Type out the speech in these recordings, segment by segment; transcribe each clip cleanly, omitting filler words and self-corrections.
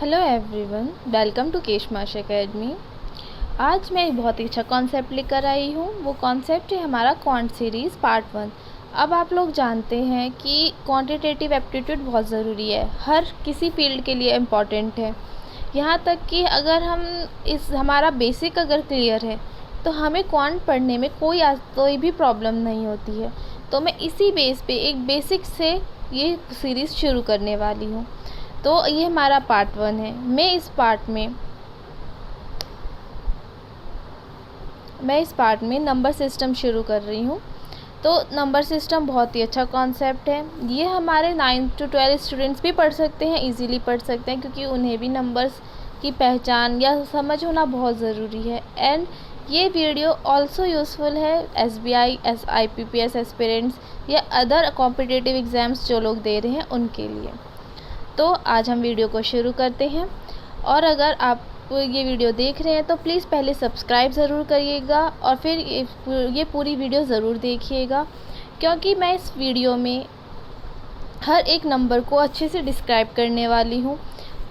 Hello everyone, welcome to केशमाश academy. आज मैं एक बहुत ही अच्छा कॉन्सेप्ट लेकर आई हूँ। वो कॉन्सेप्ट है हमारा क्वांट सीरीज़ पार्ट 1। अब आप लोग जानते हैं कि क्वांटिटेटिव एप्टीट्यूड बहुत ज़रूरी है, हर किसी फील्ड के लिए इम्पॉर्टेंट है। यहाँ तक कि अगर हम हमारा बेसिक अगर क्लियर है तो हमें क्वांट पढ़ने में कोई भी प्रॉब्लम नहीं होती है। तो मैं इसी बेस पे एक बेसिक से ये सीरीज़ शुरू करने वाली हूँ। तो ये हमारा पार्ट 1 है। मैं इस पार्ट में नंबर सिस्टम शुरू कर रही हूँ। तो नंबर सिस्टम बहुत ही अच्छा कॉन्सेप्ट है। ये हमारे 9th to 12 स्टूडेंट्स भी पढ़ सकते हैं, इजीली पढ़ सकते हैं, क्योंकि उन्हें भी नंबर्स की पहचान या समझ होना बहुत ज़रूरी है। एंड ये वीडियो ऑल्सो यूज़फुल है SBI IPPS एस्पिरेंट्स या अदर कॉम्पिटिटिव एग्ज़ाम्स जो लोग दे रहे हैं उनके लिए। तो आज हम वीडियो को शुरू करते हैं। और अगर आप ये वीडियो देख रहे हैं तो प्लीज़ पहले सब्सक्राइब ज़रूर करिएगा और फिर ये पूरी वीडियो ज़रूर देखिएगा, क्योंकि मैं इस वीडियो में हर एक नंबर को अच्छे से डिस्क्राइब करने वाली हूँ।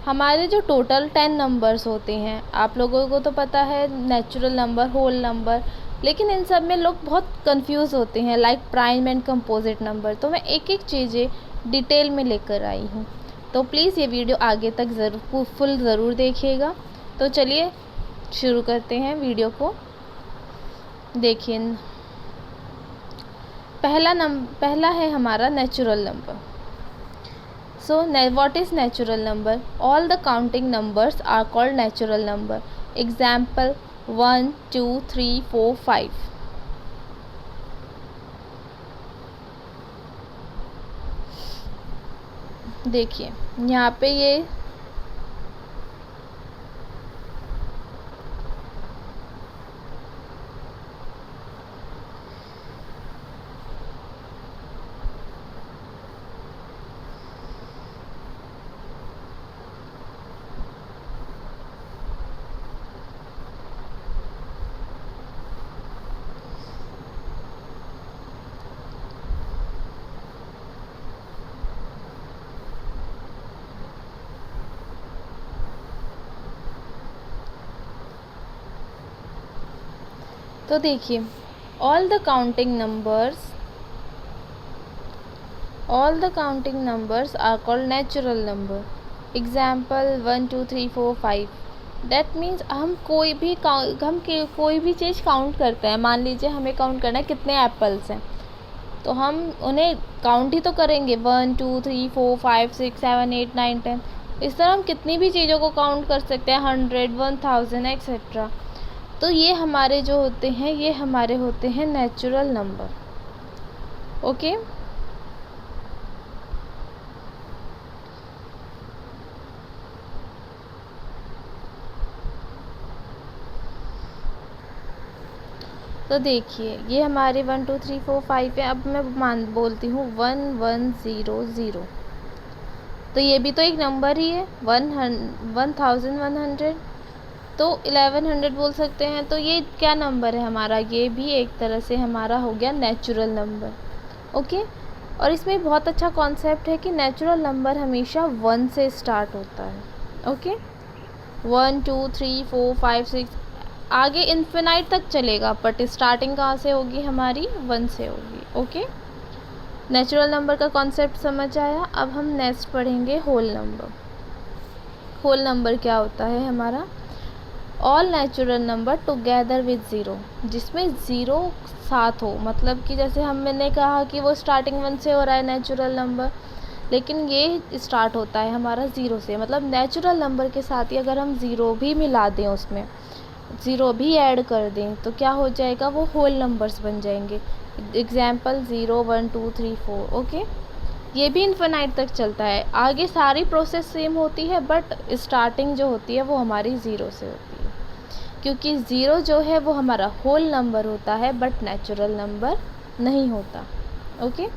हमारे जो टोटल 10 नंबर्स होते हैं, आप लोगों को तो पता है, नेचुरल नंबर, होल नंबर, लेकिन इन सब में लोग बहुत कंफ्यूज होते हैं, like prime and composite number. तो मैं एक एक चीज़ें डिटेल में लेकर आई हूँ। तो प्लीज़ ये वीडियो आगे तक फुल ज़रूर देखिएगा। तो चलिए शुरू करते हैं वीडियो को। देखिए, पहला है हमारा natural number. So what is natural number? All the counting numbers are called natural number. Example 1 2 3 4 5। देखिए यहाँ पे ये तो देखिए, all the counting numbers are called natural number. Example 1 2 3 4 5। That means हम कोई भी चीज़ काउंट करते हैं। मान लीजिए हमें काउंट करना है कितने एप्पल्स हैं, तो हम उन्हें काउंट ही तो करेंगे, 1 2 3 4 5 6 7 8 9 10। इस तरह हम कितनी भी चीज़ों को काउंट कर सकते हैं, 100 1000 एक्सेट्रा। तो ये हमारे जो होते हैं, ये हमारे होते हैं नेचुरल नंबर। ओके, तो देखिए ये हमारे 1 2 3 4 5 है। अब मैं बोलती हूँ 1 1 0 0। तो ये भी तो एक नंबर ही है, 1100। तो 1100 बोल सकते हैं। तो ये क्या नंबर है हमारा? ये भी एक तरह से हमारा हो गया नेचुरल नंबर। ओके, और इसमें बहुत अच्छा कॉन्सेप्ट है कि नेचुरल नंबर हमेशा 1 से स्टार्ट होता है। ओके, 1 2 3 4 5 6 आगे इन्फिनाइट तक चलेगा, बट स्टार्टिंग कहाँ से होगी? हमारी 1 से होगी। ओके, नेचुरल नंबर का कॉन्सेप्ट समझ आया। अब हम नेक्स्ट पढ़ेंगे होल नंबर। होल नंबर क्या होता है हमारा? All natural number together with zero, जिसमें ज़ीरो साथ हो। मतलब कि जैसे मैंने कहा कि वो स्टार्टिंग 1 से हो रहा है नेचुरल नंबर, लेकिन ये स्टार्ट होता है हमारा 0 से। मतलब नेचुरल नंबर के साथ ही अगर हम ज़ीरो भी मिला दें, उसमें ज़ीरो भी ऐड कर दें, तो क्या हो जाएगा? वो होल नंबर्स बन जाएंगे। एग्जाम्पल 0 1 2 3 4। ओके, ये भी इन्फिनाइट तक चलता है। आगे सारी प्रोसेस सेम होती है, बट स्टार्टिंग जो होती है वो हमारी 0 से होती है, क्योंकि 0 जो है वो हमारा होल नंबर होता है, बट नेचुरल नंबर नहीं होता। ओके,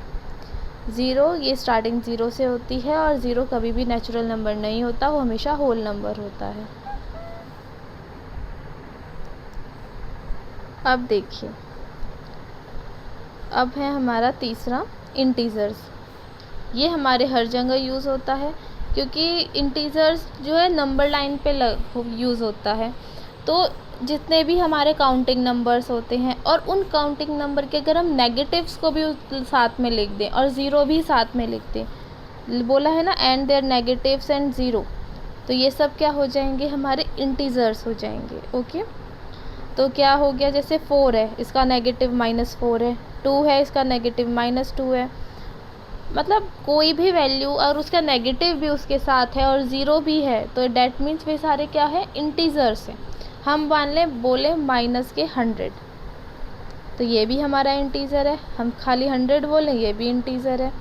0 ये स्टार्टिंग 0 से होती है, और 0 कभी भी नेचुरल नंबर नहीं होता, वो हमेशा होल नंबर होता है। अब देखिए, अब है हमारा तीसरा इंटीजर्स। ये हमारे हर जगह यूज़ होता है। क्योंकि इंटीजर्स जो है नंबर लाइन पे यूज़ होता है। तो जितने भी हमारे काउंटिंग नंबर्स होते हैं और उन काउंटिंग नंबर के अगर हम नेगेटिव्स को भी साथ में लिख दें और ज़ीरो भी साथ में लिख दें, बोला है ना and their negatives and zero, तो ये सब क्या हो जाएंगे, हमारे इंटीजर्स हो जाएंगे। ओके, तो क्या हो गया, जैसे 4 है, इसका नेगेटिव -4 है, 2 है, इसका नेगेटिव -2 है, मतलब कोई भी वैल्यू और उसका नेगेटिव भी उसके साथ है और ज़ीरो भी है, तो डैट मीन्स वे सारे क्या है, इंटीजर्स हैं। हम मान लें बोले माइनस के 100, तो ये भी हमारा इंटीज़र है। हम खाली 100 बोलें, ये भी इंटीज़र है।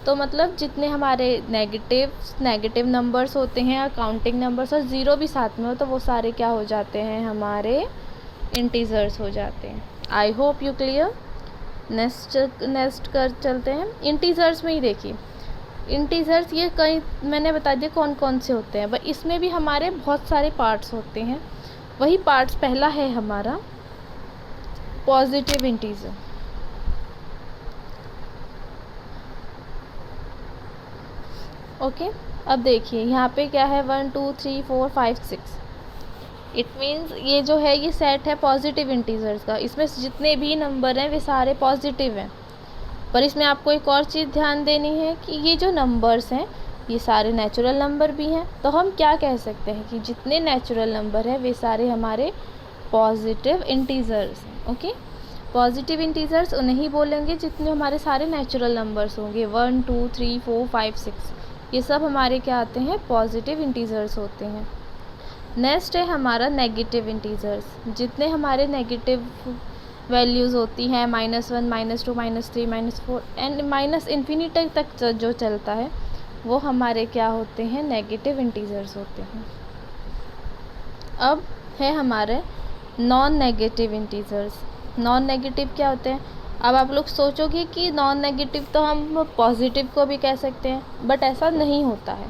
तो मतलब जितने हमारे नेगेटिव नंबर्स होते हैं और काउंटिंग नंबर्स और ज़ीरो भी साथ में हो, तो वो सारे क्या हो जाते हैं, हमारे इंटीजर्स हो जाते हैं। आई होप यू क्लियर। नेक्स्ट कर चलते हैं। इंटीजर्स में ही देखिए, इंटीजर्स ये कई मैंने बता दिया कौन कौन से होते हैं, बट इसमें भी हमारे बहुत सारे पार्ट्स होते हैं। वही पार्ट्स, पहला है हमारा पॉजिटिव इंटीजर। ओके, अब देखिए यहाँ पे क्या है, 1 2 3 4 5 6। इट मीन्स ये जो है ये सेट है पॉजिटिव इंटीजर्स का। इसमें जितने भी नंबर हैं वे सारे पॉजिटिव हैं। पर इसमें आपको एक और चीज़ ध्यान देनी है कि ये जो नंबर्स हैं ये सारे नेचुरल नंबर भी हैं। तो हम क्या कह सकते हैं कि जितने नेचुरल नंबर हैं वे सारे हमारे पॉजिटिव इंटीजर्स हैं। ओके, पॉजिटिव इंटीजर्स उन्हें ही बोलेंगे जितने हमारे सारे नेचुरल नंबर्स होंगे। 1 2 3 4 5 6 ये सब हमारे क्या आते हैं, पॉजिटिव इंटीजर्स होते हैं। नेक्स्ट है हमारा नेगेटिव इंटीजर्स। जितने हमारे नेगेटिव वैल्यूज़ होती हैं, -1 -2 -3 -4 एंड माइनस इन्फिनिटी तक जो चलता है, वो हमारे क्या होते हैं, नेगेटिव इंटीजर्स होते हैं। अब है हमारे non negative integers. Non negative क्या होते हैं? अब आप लोग सोचोगे कि नॉन नेगेटिव तो हम पॉजिटिव को भी कह सकते हैं, बट ऐसा नहीं होता है।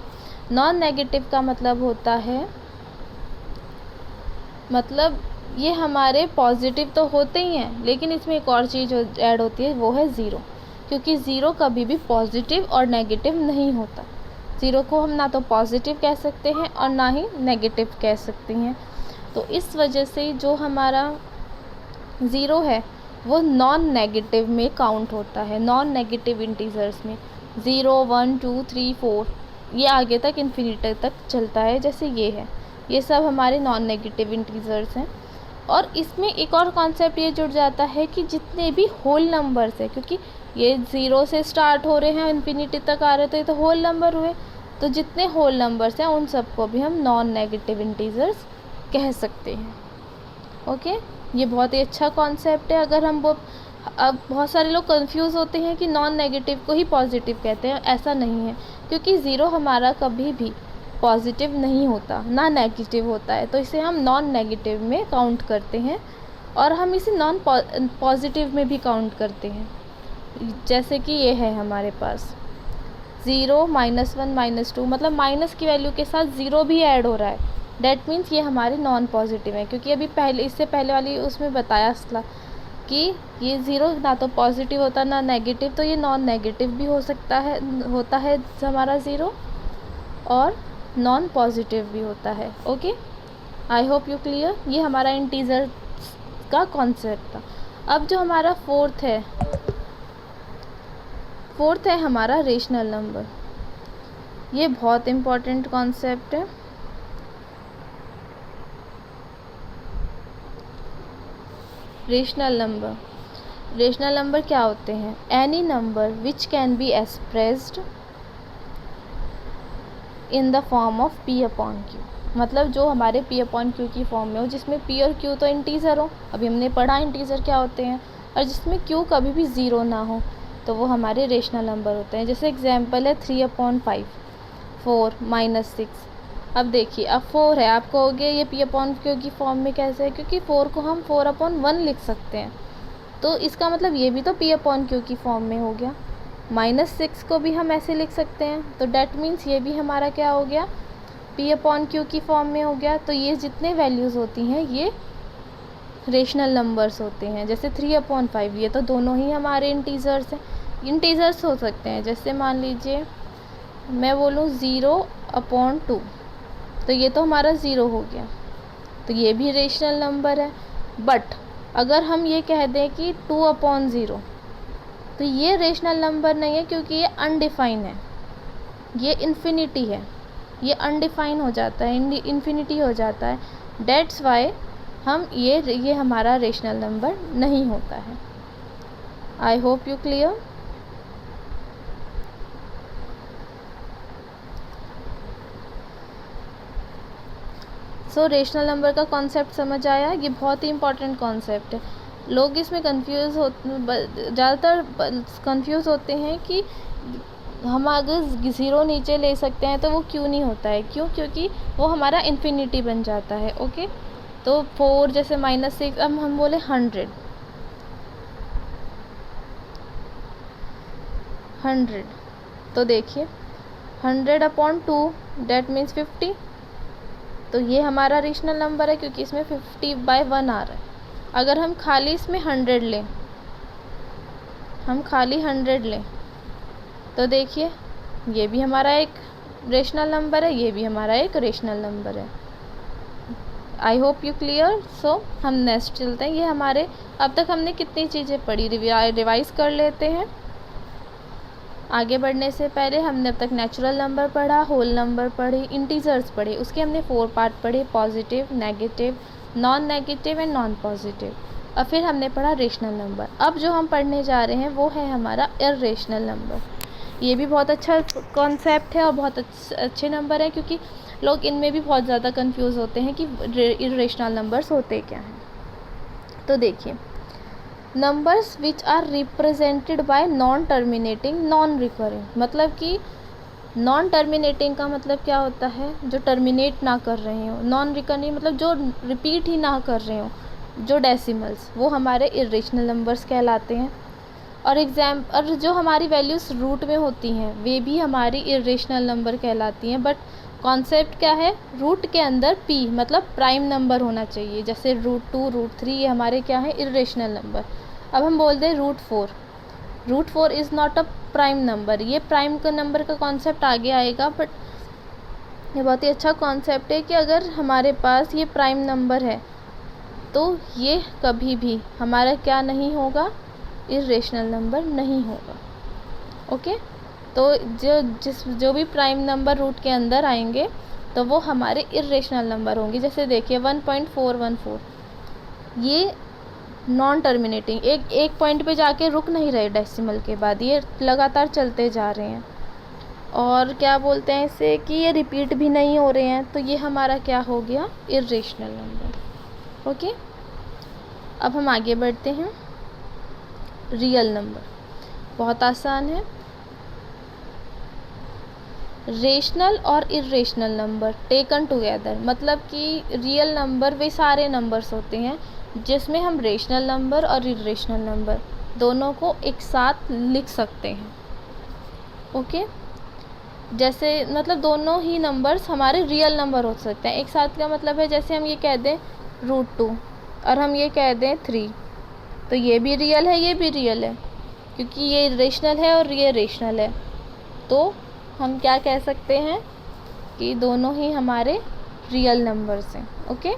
नॉन नेगेटिव का मतलब होता है, मतलब ये हमारे पॉजिटिव तो होते ही हैं, लेकिन इसमें एक और चीज़ ऐड होती है, वो है ज़ीरो। क्योंकि ज़ीरो कभी भी पॉजिटिव और नेगेटिव नहीं होता। ज़ीरो को हम ना तो पॉजिटिव कह सकते हैं और ना ही नेगेटिव कह सकते हैं। तो इस वजह से जो हमारा ज़ीरो है वो नॉन नेगेटिव में काउंट होता है। नॉन नेगेटिव इंटीजर्स में 0 1 2 3 4 ये आगे तक इन्फिनिटी तक चलता है, जैसे ये है, ये सब हमारे नॉन नेगेटिव इंटीजर्स हैं। और इसमें एक और कॉन्सेप्ट ये जुड़ जाता है कि जितने भी होल नंबर्स हैं, क्योंकि ये 0 से स्टार्ट हो रहे हैं इन्फिनिटी तक आ रहे हैं, तो ये तो होल नंबर हुए, तो जितने होल नंबर्स हैं उन सबको भी हम नॉन नेगेटिव इंटीजर्स कह सकते हैं। ओके, ये बहुत ही अच्छा कॉन्सेप्ट है। अगर हम वो, अब बहुत सारे लोग कंफ्यूज होते हैं कि नॉन नेगेटिव को ही पॉजिटिव कहते हैं, ऐसा नहीं है, क्योंकि ज़ीरो हमारा कभी भी पॉजिटिव नहीं होता, ना नेगेटिव होता है, तो इसे हम नॉन नेगेटिव में काउंट करते हैं और हम इसे नॉन पॉजिटिव में भी काउंट करते हैं। जैसे कि ये है हमारे पास 0 -1 -2, मतलब माइनस की वैल्यू के साथ ज़ीरो भी ऐड हो रहा है, डैट मीन्स ये हमारे नॉन पॉजिटिव है। क्योंकि अभी पहले, इससे पहले वाली उसमें बताया था कि ये ज़ीरो ना तो पॉजिटिव होता ना नेगेटिव, तो ये नॉन नेगेटिव भी हो सकता है, होता है हमारा ज़ीरो, और नॉन पॉजिटिव भी होता है। Okay, I hope you clear. ये हमारा इंटीजर का कॉन्सेप्ट था। अब जो हमारा फोर्थ है हमारा रेशनल नंबर। ये बहुत इम्पॉर्टेंट कॉन्सेप्ट है। रेशनल नंबर क्या होते हैं? Any number which can be expressed in the form of P/Q, मतलब जो हमारे P/Q की फॉर्म में हो, जिसमें P और Q तो इंटीजर हो, अभी हमने पढ़ा इंटीजर क्या होते हैं, और जिसमें Q कभी भी ज़ीरो ना हो, तो वो हमारे रेशनल नंबर होते हैं। जैसे एग्जांपल है 3/5, 4 -6। अब देखिए, अब 4 है, आप कहोगे ये P/Q की फॉर्म में कैसे है? क्योंकि 4 को हम 4/1 लिख सकते हैं, तो इसका मतलब ये भी तो P/Q की फॉर्म में हो गया। -6 को भी हम ऐसे लिख सकते हैं, तो डैट मीन्स ये भी हमारा क्या हो गया, P/Q की फॉर्म में हो गया। तो ये जितने वैल्यूज़ होती हैं ये रेशनल नंबर्स होते हैं। जैसे 3/5, ये तो दोनों ही हमारे इंटीजर्स हैं, इंटीजर्स हो सकते हैं। जैसे मान लीजिए मैं बोलूँ 0/2, तो ये तो हमारा 0 हो गया, तो ये भी रेशनल नंबर है। बट अगर हम ये कह दें कि 2/0, तो ये रेशनल नंबर नहीं है, क्योंकि ये अनडिफाइन है, ये इन्फिनिटी है, ये अनडिफाइन हो जाता है, इन्फिनिटी हो जाता है। डेट्स वाई हम ये हमारा रेशनल नंबर नहीं होता है। I hope you clear. So rational number का कॉन्सेप्ट समझ आया, ये बहुत ही इंपॉर्टेंट कॉन्सेप्ट है। लोग इसमें ज़्यादातर कंफ्यूज होते हैं कि हम अगर 0 नीचे ले सकते हैं तो वो क्यों नहीं होता है, क्योंकि वो हमारा इन्फिनिटी बन जाता है। ओके, तो 4 जैसे -6, अब हम बोले 100, तो देखिए 100/2 डेट मीन्स 50, तो ये हमारा रेशनल नंबर है, क्योंकि इसमें 50/1 आ रहा है। अगर हम खाली इसमें 100 लें, तो देखिए ये भी हमारा एक रेशनल नंबर है, ये भी हमारा एक रेशनल नंबर है। I hope you clear. So हम नेक्स्ट चलते हैं। ये हमारे अब तक हमने कितनी चीज़ें पढ़ी, रिवाइज कर लेते हैं। आगे बढ़ने से पहले हमने अब तक नेचुरल नंबर पढ़ा, होल नंबर पढ़े, इंटीजर्स पढ़े, उसके हमने 4 पार्ट पढ़े, positive, negative, non negative and non positive. और फिर हमने पढ़ा रेशनल नंबर। अब जो हम पढ़ने जा रहे हैं वो है हमारा इर्रेशनल नंबर। ये भी बहुत अच्छा कॉन्सेप्ट है और बहुत अच्छे नंबर है, क्योंकि लोग इनमें भी बहुत ज़्यादा कंफ्यूज होते हैं कि इर्रेशनल नंबर्स होते क्या हैं। तो देखिए, numbers which are represented by non terminating non recurring, मतलब कि नॉन टर्मिनेटिंग का मतलब क्या होता है, जो टर्मिनेट ना कर रहे हो। नॉन रिकरिंग मतलब जो रिपीट ही ना कर रहे हो, जो डेसिमल्स, वो हमारे इर्रेशनल नंबर्स कहलाते हैं। और जो हमारी वैल्यूज़ रूट में होती हैं वे भी हमारी इर्रेशनल नंबर कहलाती हैं। बट कॉन्सेप्ट क्या है, रूट के अंदर p मतलब प्राइम नंबर होना चाहिए, जैसे √2, √3 ये हमारे क्या है, इर्रेशनल नंबर। अब हम बोल दें √4 is not a prime number, ये प्राइम का नंबर का कॉन्सेप्ट आगे आएगा। बट ये बहुत ही अच्छा कॉन्सेप्ट है कि अगर हमारे पास ये प्राइम नंबर है तो ये कभी भी हमारा क्या नहीं होगा, इर्रेशनल नंबर नहीं होगा। ओके, तो जो भी प्राइम नंबर रूट के अंदर आएंगे तो वो हमारे इर्रेशनल नंबर होंगे। जैसे देखिए 1.414, ये नॉन टर्मिनेटिंग, एक पॉइंट पे जाके रुक नहीं रहे डेसिमल के बाद, ये लगातार चलते जा रहे हैं। और क्या बोलते हैं इसे कि ये रिपीट भी नहीं हो रहे हैं, तो ये हमारा क्या हो गया, इर्रेशनल नंबर। ओके, अब हम आगे बढ़ते हैं। रियल नंबर बहुत आसान है। रेशनल और इर्रेशनल नंबर टेकन टुगेदर, मतलब कि रियल नंबर वे सारे नंबर्स होते हैं जिसमें हम रेशनल नंबर और इर्रेशनल नंबर दोनों को एक साथ लिख सकते हैं। ओके, जैसे मतलब दोनों ही नंबर्स हमारे रियल नंबर हो सकते हैं। एक साथ का मतलब है, जैसे हम ये कह दें √2 और हम ये कह दें 3, तो ये भी रियल है, ये भी रियल है, क्योंकि ये इर्रेशनल है और ये रेशनल है। तो हम क्या कह सकते हैं कि दोनों ही हमारे रियल नंबर्स हैं। ओके,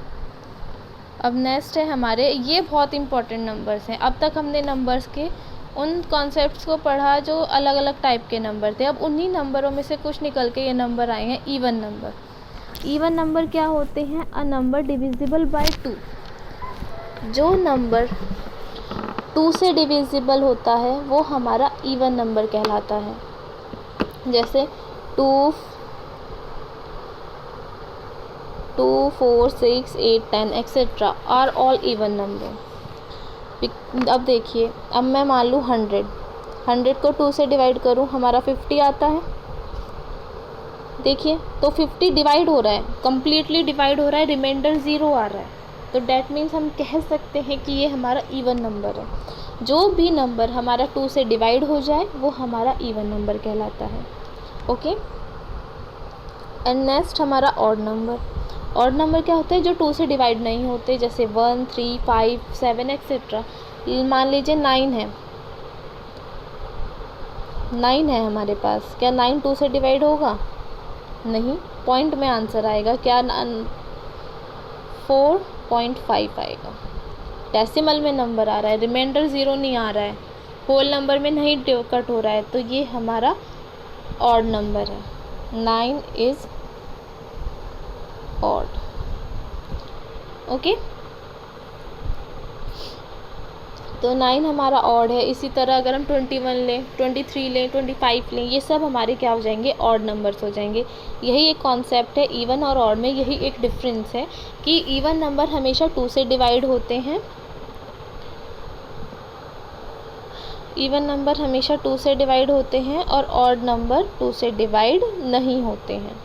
अब नेक्स्ट है हमारे, ये बहुत इंपॉर्टेंट नंबर्स हैं। अब तक हमने नंबर्स के उन कॉन्सेप्ट्स को पढ़ा जो अलग अलग टाइप के नंबर थे। अब उन्हीं नंबरों में से कुछ निकल के ये नंबर आए हैं इवन नंबर। इवन नंबर क्या होते हैं, अ नंबर डिविजिबल बाय 2। जो नंबर 2 से डिविजिबल होता है वो हमारा इवन नंबर कहलाता है। जैसे 2, 4, 6, 8, 10 etcetera are all even number. अब देखिए, अब मैं मान लूँ 100 को 2 से डिवाइड करूँ, हमारा 50 आता है। देखिए, तो 50 डिवाइड हो रहा है, कम्प्लीटली डिवाइड हो रहा है, रिमाइंडर 0 आ रहा है, तो डैट मीन्स हम कह सकते हैं कि ये हमारा इवन नंबर है। जो भी नंबर हमारा 2 से डिवाइड हो जाए वो हमारा इवन नंबर कहलाता है। ओके, एंड नेक्स्ट हमारा ऑड नंबर। ऑड नंबर क्या होते हैं, जो 2 से डिवाइड नहीं होते, जैसे 1, 3, 5, 7 एक्सेट्रा। मान लीजिए 9 है, 9 है हमारे पास, क्या 9 2 से डिवाइड होगा? नहीं, पॉइंट में आंसर आएगा, क्या 4.5 आएगा। डेसिमल में नंबर आ रहा है, रिमाइंडर 0 नहीं आ रहा है, होल नंबर में नहीं कट हो रहा है, तो ये हमारा ऑड नंबर है। 9 इज़ ऑड। ओके, तो 9 हमारा ऑड है। इसी तरह अगर हम 21 लें, 23 लें, 25 लें, ये सब हमारे क्या हो जाएंगे? ऑड नंबर्स हो जाएंगे। यही एक कॉन्सेप्ट है इवन और ऑड में, यही एक डिफरेंस है कि इवन नंबर हमेशा 2 से डिवाइड होते हैं, इवन नंबर हमेशा 2 से डिवाइड होते हैं और ऑड नंबर 2 से डिवाइड नहीं होते हैं।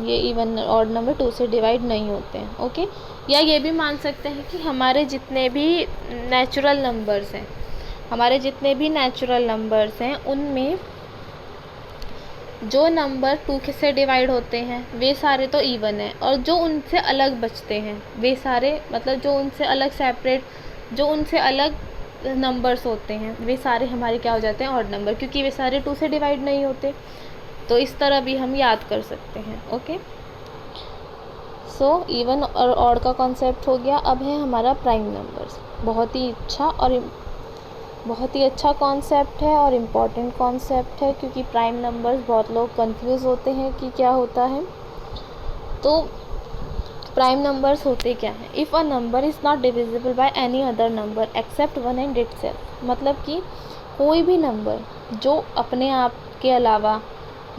ये इवन ऑड नंबर 2 से डिवाइड नहीं होते हैं। ओके, या ये भी मान सकते हैं कि हमारे जितने भी नेचुरल नंबर्स हैं, हमारे जितने भी नेचुरल नंबर्स हैं, उनमें जो नंबर 2 से डिवाइड होते हैं वे सारे तो इवन हैं, और जो उनसे अलग बचते हैं वे सारे, मतलब जो उनसे अलग सेपरेट, जो उनसे अलग नंबर्स होते हैं वे सारे हमारे क्या हो जाते हैं? ऑड नंबर, क्योंकि वे सारे 2 से डिवाइड नहीं होते। तो इस तरह भी हम याद कर सकते हैं। ओके, सो इवन और ऑड का कॉन्सेप्ट हो गया। अब है हमारा प्राइम नंबर्स। बहुत ही अच्छा कॉन्सेप्ट है और इम्पॉर्टेंट कॉन्सेप्ट है, क्योंकि प्राइम नंबर्स बहुत लोग कंफ्यूज होते हैं कि क्या होता है। तो प्राइम नंबर्स होते क्या हैं? If a number is not divisible by any other number except 1 and itself, मतलब कि कोई भी नंबर जो अपने आप के अलावा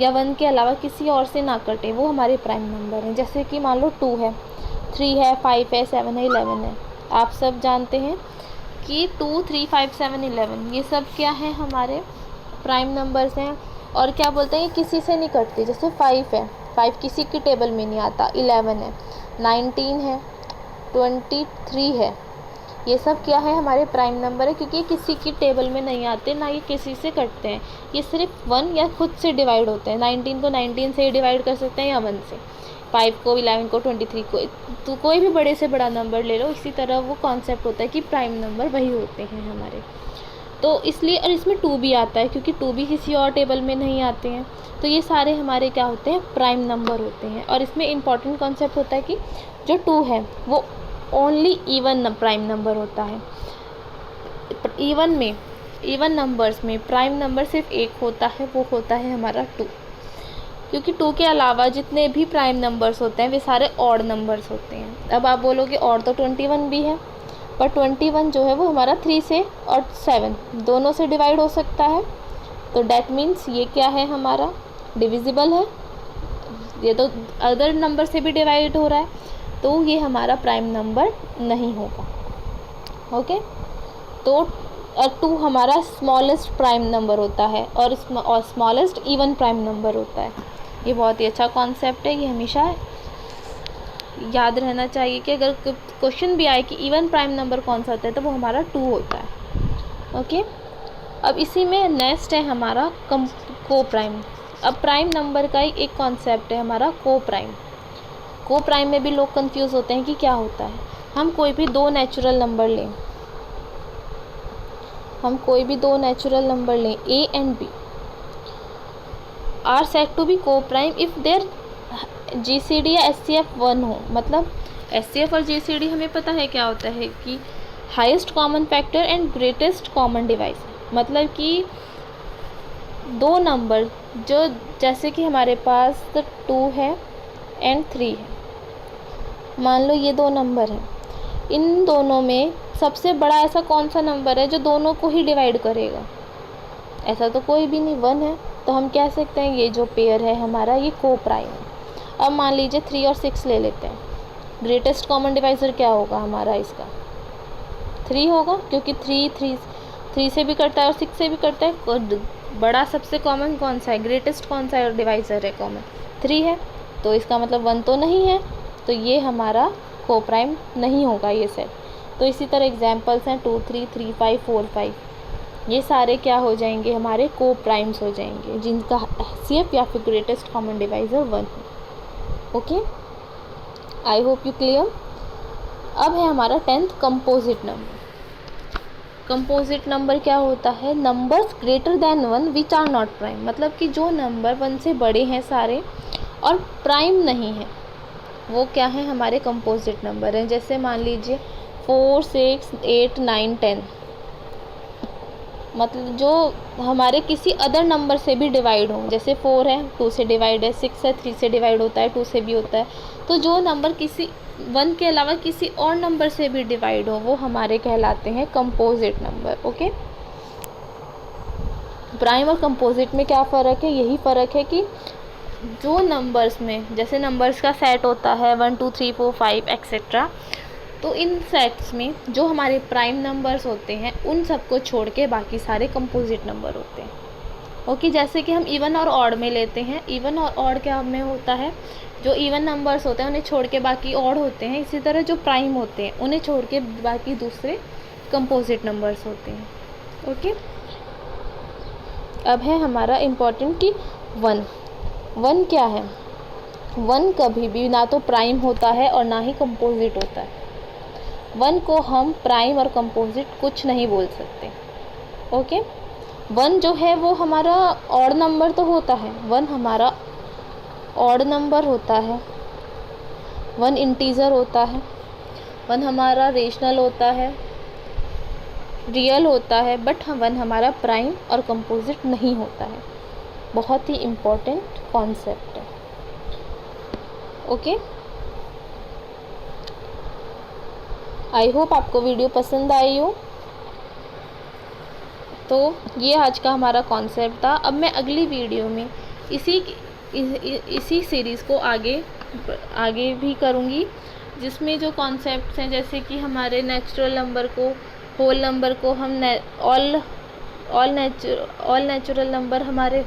या 1 के अलावा किसी और से ना कटे, वो हमारे प्राइम नंबर हैं। जैसे कि मान लो 2 है, 3 है, 5 है, 7 है, 11 है। आप सब जानते हैं कि 2, 3, 5, 7, 11 ये सब क्या है? हमारे प्राइम नंबर्स हैं। और क्या बोलते हैं, किसी से नहीं कटते। जैसे 5 है, 5 किसी की टेबल में नहीं आता। 11 है, 19 है, 23 है, ये सब क्या है? हमारे प्राइम नंबर है, क्योंकि ये किसी की टेबल में नहीं आते, ना ये किसी से कटते हैं। ये सिर्फ 1 या खुद से डिवाइड होते हैं। 19 को 19 से ही डिवाइड कर सकते हैं या 1 से, 5 को 11 को 23 को, तो कोई भी बड़े से बड़ा नंबर ले लो। इसी तरह वो कॉन्सेप्ट होता है कि प्राइम नंबर वही होते हैं हमारे। तो इसलिए, और इसमें 2 भी आता है, क्योंकि 2 भी किसी और टेबल में नहीं आते हैं। तो ये सारे हमारे क्या होते हैं? प्राइम नंबर होते हैं। और इसमें इम्पॉर्टेंट कॉन्सेप्ट होता है कि जो 2 है वो ओनली इवन प्राइम नंबर होता है। इवन नंबर्स में प्राइम नंबर सिर्फ एक होता है, वो होता है हमारा 2, क्योंकि 2 के अलावा जितने भी प्राइम नंबर्स होते हैं वे सारे ऑड नंबर्स होते हैं। अब आप बोलोगे ऑड तो 21 भी है, पर 21 जो है वो हमारा 3 से और 7 दोनों से डिवाइड हो सकता है। तो डैट मीन्स ये क्या है? हमारा डिविजिबल है। ये तो अदर नंबर से भी डिवाइड हो रहा है, तो ये हमारा प्राइम नंबर नहीं होगा। ओके, तो 2 हमारा स्मॉलेस्ट प्राइम नंबर होता है और स्मॉलेस्ट इवन प्राइम नंबर होता है। ये बहुत ही अच्छा कॉन्सेप्ट है, ये हमेशा याद रहना चाहिए कि अगर क्वेश्चन भी आए कि इवन प्राइम नंबर कौन सा होता है, तो वो हमारा 2 होता है। ओके, अब इसी में नेक्स्ट है हमारा को प्राइम। अब प्राइम नंबर का एक कॉन्सेप्ट है हमारा को प्राइम। को प्राइम में भी लोग कंफ्यूज होते हैं कि क्या होता है। हम कोई भी 2 नेचुरल नंबर लें, A and B are set to be को प्राइम इफ़ देयर GCD या SCF 1 हो। मतलब SCF और GCD हमें पता है क्या होता है कि highest common factor and greatest common device. मतलब कि 2 नंबर जो, जैसे कि हमारे पास 2 है एंड 3 है, मान लो ये 2 नंबर हैं, इन दोनों में सबसे बड़ा ऐसा कौन सा नंबर है जो दोनों को ही डिवाइड करेगा? ऐसा तो कोई भी नहीं, 1 है। तो हम कह सकते हैं ये जो पेयर है हमारा ये को प्राइम है। अब मान लीजिए 3 और 6 ले लेते हैं, ग्रेटेस्ट कॉमन डिवाइज़र क्या होगा हमारा? इसका 3 होगा, क्योंकि 3 से भी करता है और 6 से भी करता है। बड़ा सबसे कॉमन कौन सा है? ग्रेटेस्ट कौन सा डिवाइज़र है कॉमन? 3 है। तो इसका मतलब 1 तो नहीं है, तो ये हमारा को प्राइम नहीं होगा ये सेट। तो इसी तरह एग्जांपल्स हैं 2, 3, 3, 5, 4, 5, ये सारे क्या हो जाएंगे? हमारे को प्राइम्स हो जाएंगे, जिनका HCF या फिर ग्रेटेस्ट कॉमन डिवाइज़र 1 है। Okay, I hope you clear. अब है हमारा 10th composite number. Composite number क्या होता है? Numbers greater than 1 which are not prime, मतलब कि जो नंबर 1 से बड़े हैं सारे और प्राइम नहीं है, वो क्या है? हमारे कंपोजिट नंबर हैं। जैसे मान लीजिए 4, 6, 8, 9, 10, मतलब जो हमारे किसी अदर नंबर से भी डिवाइड हो। जैसे 4 है 2 से डिवाइड है, 6 है 3 से डिवाइड होता है, 2 से भी होता है। तो जो नंबर किसी 1 के अलावा किसी और नंबर से भी डिवाइड हो, वो हमारे कहलाते हैं कंपोजिट नंबर। ओके, प्राइम और कंपोजिट में क्या फ़र्क है? यही फ़र्क है कि जो नंबर्स में, जैसे नंबर्स का सेट होता है 1 2 3 4 5 एक्सेट्रा, तो इन सेट्स में जो हमारे प्राइम नंबर्स होते हैं उन सबको छोड़ के बाकी सारे कंपोजिट नंबर होते हैं। ओके, जैसे कि हम इवन और ऑड में लेते हैं, इवन और ऑड क्या में होता है? जो इवन नंबर्स होते हैं उन्हें छोड़ के बाकी ऑड होते हैं। इसी तरह जो प्राइम होते हैं उन्हें छोड़ के बाकी दूसरे कंपोजिट नंबर्स होते हैं। ओके, अब है हमारा इम्पोर्टेंट कि 1 क्या है? 1 कभी भी ना तो प्राइम होता है और ना ही कंपोजिट होता है। 1 को हम प्राइम और कंपोजिट कुछ नहीं बोल सकते। ओके, 1 जो है वो हमारा ऑड नंबर तो होता है, 1 हमारा ऑड नंबर होता है, 1 इंटीजर होता है, 1 हमारा रेशनल होता है, रियल होता है, बट 1 हमारा प्राइम और कंपोजिट नहीं होता है। बहुत ही इम्पोर्टेंट कॉन्सेप्ट है। ओके, आई होप आपको वीडियो पसंद आई हो। तो ये आज का हमारा कॉन्सेप्ट था। अब मैं अगली वीडियो में इसी सीरीज़ को आगे भी करूँगी, जिसमें जो कॉन्सेप्ट्स हैं, जैसे कि हमारे नेचुरल नंबर को, होल नंबर को हम ऑल नेचुरल नंबर हमारे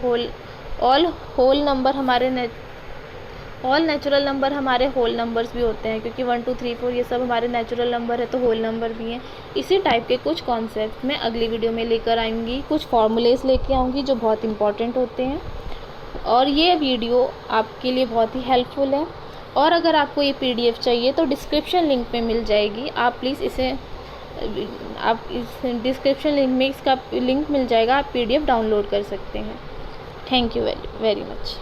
ऑल नेचुरल नंबर हमारे होल नंबर्स भी होते हैं, क्योंकि 1 2 3 4 ये सब हमारे नेचुरल नंबर है, तो होल नंबर भी हैं। इसी टाइप के कुछ कॉन्सेप्ट मैं अगली वीडियो में लेकर आऊँगी, कुछ फॉर्मूलेस लेके आऊँगी जो बहुत इंपॉर्टेंट होते हैं, और ये वीडियो आपके लिए बहुत ही हेल्पफुल है। और अगर आपको ये PDF चाहिए तो डिस्क्रिप्शन लिंक पे मिल जाएगी। आप प्लीज़ इस डिस्क्रिप्शन लिंक में इसका लिंक मिल जाएगा, आप PDF डाउनलोड कर सकते हैं। Thank you very very much.